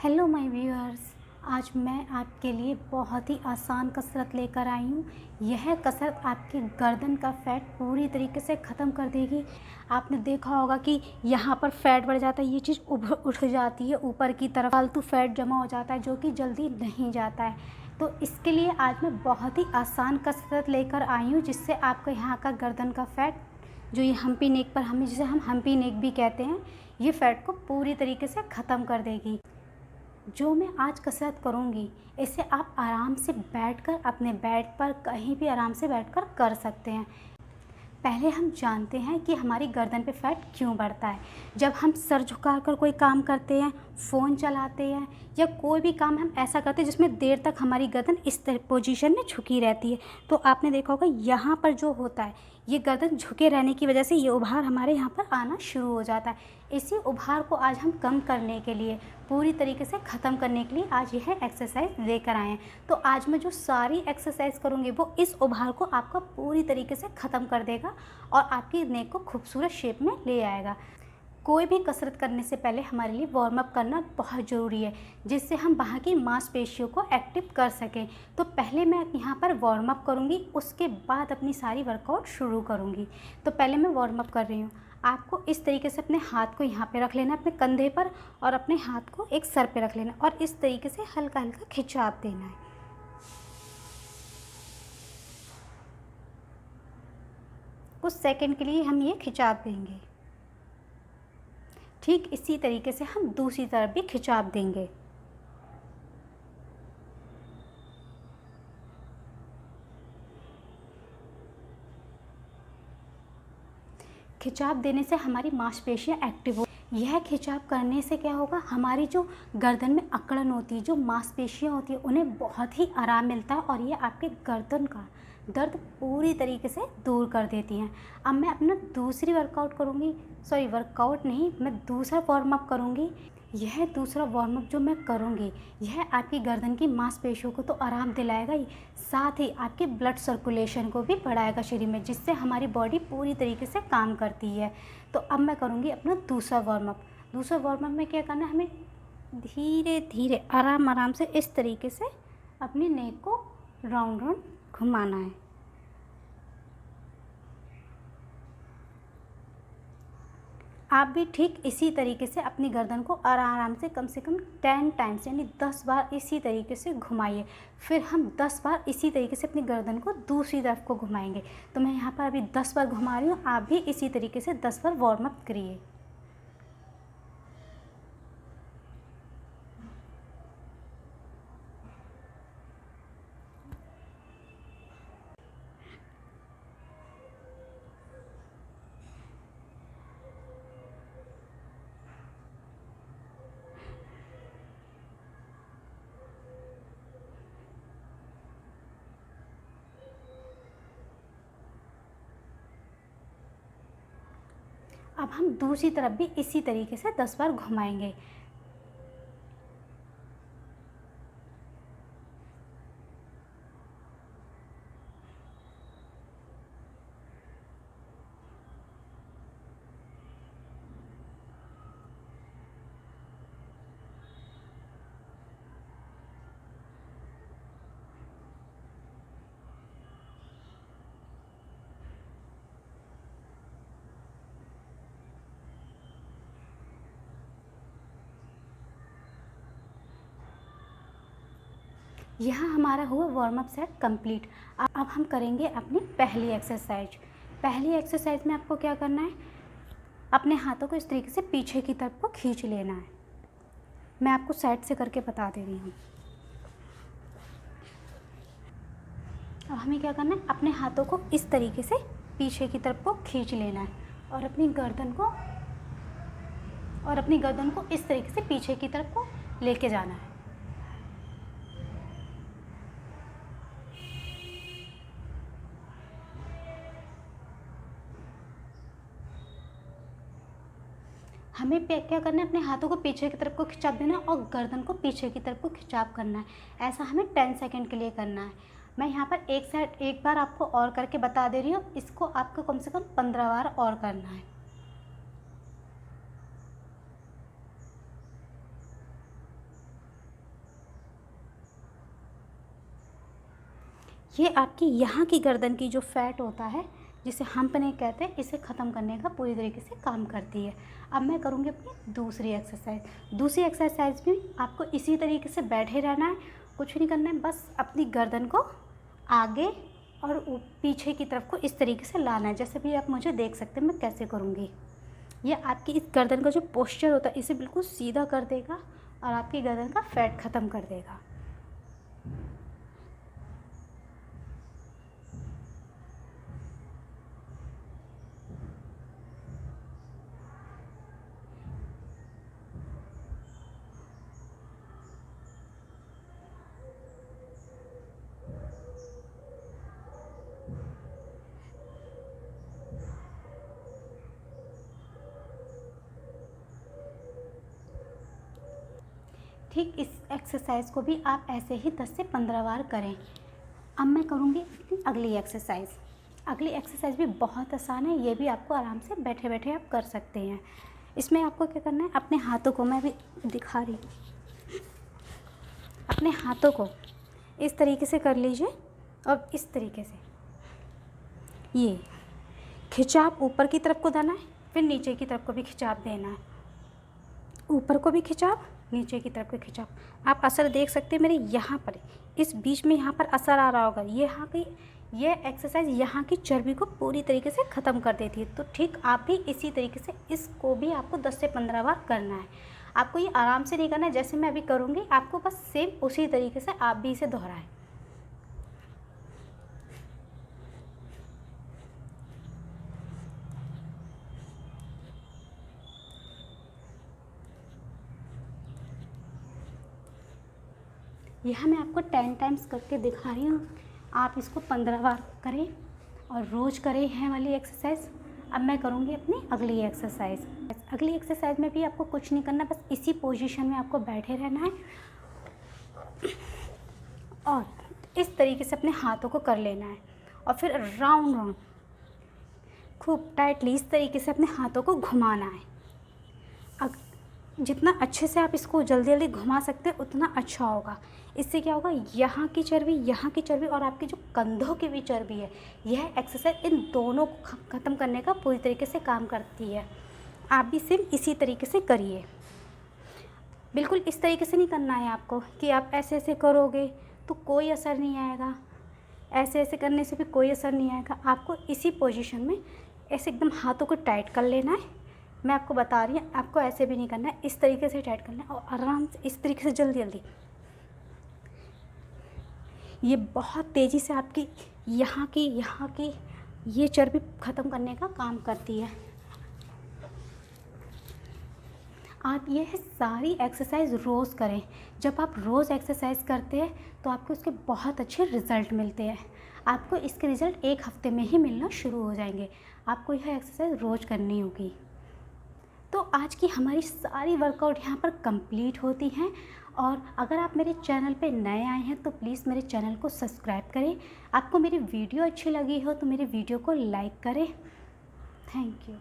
Hello my viewers. आज मैं आपके लिए बहुत ही आसान कसरत लेकर आई हूँ। यह कसरत आपकी गर्दन का फैट पूरी तरीके से ख़त्म कर देगी। आपने देखा होगा कि यहाँ पर फैट बढ़ जाता है, ये चीज़ उठ जाती है ऊपर की तरफ, फालतू फैट जमा हो जाता है जो कि जल्दी नहीं जाता है। तो इसके लिए आज मैं बहुत ही आसान कसरत लेकर आई हूँ जिससे आपका यहाँ का गर्दन का फैट, जो ये हम्पी नेक पर जिसे हम हम्पी नेक भी कहते हैं, ये फैट को पूरी तरीके से ख़त्म कर देगी। जो मैं आज कसरत करूँगी इसे आप आराम से बैठकर अपने बेड पर कहीं भी आराम से बैठकर कर सकते हैं। पहले हम जानते हैं कि हमारी गर्दन पे फैट क्यों बढ़ता है। जब हम सर झुकाकर कोई काम करते हैं, फ़ोन चलाते हैं या कोई भी काम हम ऐसा करते हैं जिसमें देर तक हमारी गर्दन इस पोजीशन में झुकी रहती है, तो आपने देखा होगा यहाँ पर जो होता है, ये गर्दन झुके रहने की वजह से ये उभार हमारे यहाँ पर आना शुरू हो जाता है। इसी उभार को आज हम कम करने के लिए, पूरी तरीके से ख़त्म करने के लिए आज यह एक्सरसाइज लेकर आए हैं। तो आज मैं जो सारी एक्सरसाइज करूँगी वो इस उभार को आपका पूरी तरीके से ख़त्म कर देगा और आपकी नेक को खूबसूरत शेप में ले आएगा। कोई भी कसरत करने से पहले हमारे लिए वार्म अप करना बहुत ज़रूरी है, जिससे हम वहाँ की मांसपेशियों को एक्टिव कर सकें। तो पहले मैं यहाँ पर वार्म अप करूँगी, उसके बाद अपनी सारी वर्कआउट शुरू करूँगी। तो पहले मैं वार्म अप कर रही हूँ। आपको इस तरीके से अपने हाथ को यहाँ पे रख लेना, अपने कंधे पर, और अपने हाथ को एक सर पे रख लेना और इस तरीके से हल्का हल्का खिंचाव देना है। कुछ सेकंड के लिए हम ये खिंचाव देंगे। ठीक इसी तरीके से हम दूसरी तरफ भी खिंचाव देंगे। खिंचाव देने से हमारी मांसपेशियां एक्टिव हो। यह खिंचाव करने से क्या होगा, हमारी जो गर्दन में अकड़न होती है, जो मांसपेशियां होती है, उन्हें बहुत ही आराम मिलता है और ये आपके गर्दन का दर्द पूरी तरीके से दूर कर देती हैं। अब मैं अपना दूसरी वर्कआउट नहीं, मैं दूसरा वार्म अप करूँगी। यह दूसरा वार्म अप जो मैं करूँगी, यह आपकी गर्दन की मांसपेशियों को तो आराम दिलाएगा ही, साथ ही आपके ब्लड सर्कुलेशन को भी बढ़ाएगा शरीर में, जिससे हमारी बॉडी पूरी तरीके से काम करती है। तो अब मैं करूँगी अपना दूसरा वार्म अप। दूसरा वार्म अप में क्या करना है, हमें धीरे धीरे आराम आराम से इस तरीके से अपनी नेक को राउंड राउंड घुमाना है। आप भी ठीक इसी तरीके से अपनी गर्दन को आराम से कम 10 टाइम्स यानी 10 बार इसी तरीके से घुमाइए। फिर हम 10 बार इसी तरीके से अपनी गर्दन को दूसरी तरफ को घुमाएंगे। तो मैं यहाँ पर अभी 10 बार घुमा रही हूँ, आप भी इसी तरीके से 10 बार वार्म अप करिए। अब हम दूसरी तरफ भी इसी तरीके से 10 बार घुमाएंगे। यहाँ हमारा हुआ वार्म अप सेट कंप्लीट। अब हम करेंगे अपनी पहली एक्सरसाइज। पहली एक्सरसाइज में आपको क्या करना है, अपने हाथों को इस तरीके से पीछे की तरफ को खींच लेना है। मैं आपको साइड से करके बता दे रही हूँ। अब हमें क्या करना है, अपने हाथों को इस तरीके से पीछे की तरफ को खींच लेना है और अपनी गर्दन को इस तरीके से पीछे की तरफ को लेके जाना है। हमें क्या करना है, अपने हाथों को पीछे की तरफ को खिंचाव देना है और गर्दन को पीछे की तरफ को खिंचाव करना है। ऐसा हमें 10 सेकंड के लिए करना है। मैं यहाँ पर एक बार आपको और करके बता दे रही हूँ, इसको आपको कम से कम 15 बार और करना है। ये आपकी यहाँ की गर्दन की जो फैट होता है, जिसे हम्प नहीं कहते, इसे ख़त्म करने का पूरी तरीके से काम करती है। अब मैं करूँगी अपनी दूसरी एक्सरसाइज। दूसरी एक्सरसाइज भी आपको इसी तरीके से बैठे रहना है, कुछ नहीं करना है, बस अपनी गर्दन को आगे और पीछे की तरफ को इस तरीके से लाना है। जैसे भी आप मुझे देख सकते हैं मैं कैसे करूँगी। ये आपकी इस गर्दन का जो पोस्चर होता है इसे बिल्कुल सीधा कर देगा और आपकी गर्दन का फैट ख़त्म कर देगा। ठीक इस एक्सरसाइज को भी आप ऐसे ही 10 से 15 बार करें। अब मैं करूँगी अगली एक्सरसाइज। अगली एक्सरसाइज भी बहुत आसान है, ये भी आपको आराम से बैठे बैठे आप कर सकते हैं। इसमें आपको क्या करना है, अपने हाथों को, मैं भी दिखा रही हूँ, अपने हाथों को इस तरीके से कर लीजिए और इस तरीके से ये खिंचाव ऊपर की तरफ को देना है, फिर नीचे की तरफ को भी खिंचाव देना है। ऊपर को भी खिंचाव, नीचे की तरफ को खिंचाव। आप असर देख सकते हैं मेरे यहाँ पर, इस बीच में यहाँ पर असर आ रहा होगा। ये एक्सरसाइज यहाँ की चर्बी को पूरी तरीके से ख़त्म कर देती है। तो ठीक आप भी इसी तरीके से इसको भी आपको 10 से 15 बार करना है। आपको ये आराम से नहीं करना है, जैसे मैं अभी करूँगी आपको बस सेम उसी तरीके से आप भी इसे दोहराएं। यह मैं आपको 10 टाइम्स करके दिखा रही हूँ, आप इसको 15 बार करें और रोज़ करें यह वाली एक्सरसाइज। अब मैं करूँगी अपनी अगली एक्सरसाइज। अगली एक्सरसाइज में भी आपको कुछ नहीं करना, बस इसी पोजीशन में आपको बैठे रहना है और इस तरीके से अपने हाथों को कर लेना है और फिर राउंड राउंड खूब टाइटली इस तरीके से अपने हाथों को घुमाना है। जितना अच्छे से आप इसको जल्दी जल्दी घुमा सकते हैं उतना अच्छा होगा। इससे क्या होगा, यहाँ की चर्बी और आपकी जो कंधों की भी चर्बी है, यह एक्सरसाइज इन दोनों को ख़त्म करने का पूरी तरीके से काम करती है। आप भी सेम इसी तरीके से करिए। बिल्कुल इस तरीके से नहीं करना है आपको कि आप ऐसे ऐसे करोगे तो कोई असर नहीं आएगा, ऐसे ऐसे करने से भी कोई असर नहीं आएगा। आपको इसी पोजीशन में ऐसे एकदम हाथों को टाइट कर लेना है। मैं आपको बता रही हूँ, आपको ऐसे भी नहीं करना है, इस तरीके से टाइट करना है और आराम से इस तरीके से जल्दी जल्दी। ये बहुत तेज़ी से आपकी यहाँ की ये चर्बी ख़त्म करने का काम करती है। आप यह सारी एक्सरसाइज रोज़ करें। जब आप रोज़ एक्सरसाइज करते हैं तो आपको उसके बहुत अच्छे रिज़ल्ट मिलते हैं। आपको इसके रिज़ल्ट 1 हफ्ते में ही मिलना शुरू हो जाएंगे। आपको यह एक्सरसाइज रोज़ करनी होगी। तो आज की हमारी सारी वर्कआउट यहाँ पर कंप्लीट होती हैं। और अगर आप मेरे चैनल पे नए आए हैं तो प्लीज़ मेरे चैनल को सब्सक्राइब करें। आपको मेरी वीडियो अच्छी लगी हो तो मेरे वीडियो को लाइक करें। Thank you.